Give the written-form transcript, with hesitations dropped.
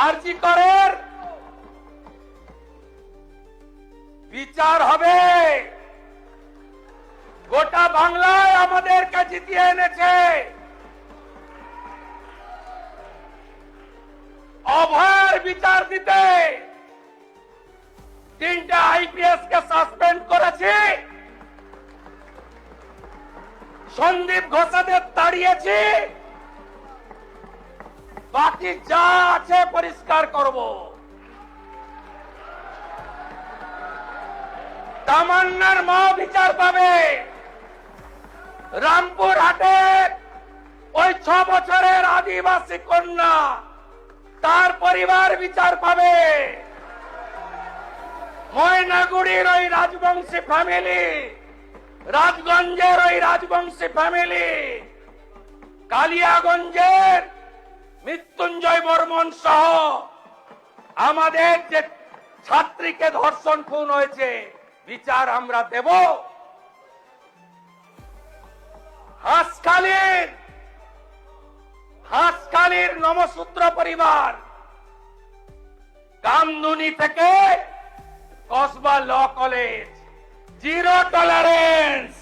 আরজি করের বিচার হবে। গোটা বাংলায় আমাদেরকে জিতিয়ে এনেছে। অভয়ের বিচার দিতে 3টে আইপিএস কে সাসপেন্ড করেছি, সন্দীপ ঘোষাদের তাড়িয়েছি, বাকি যা আছে পরিষ্কার করব। তামান্নার মা বিচার পাবে। রামপুর হাটে ওই 6 বছরের আদিবাসী কন্যা, তার পরিবার বিচার পাবে। ময়নাগুড়ির ওই রাজবংশী ফ্যামিলি, রাজগঞ্জের ওই রাজবংশী ফ্যামিলি, কালিয়াগঞ্জের মৃত্যুঞ্জয় বর্মন সহ আমাদের যে ছাত্রীকে ধর্ষণ খুন হয়েছে, বিচার আমরা দেব। হাঁসখালির নমসূত্র পরিবার, কামদুনি থেকে Kasba law college, zero tolerance.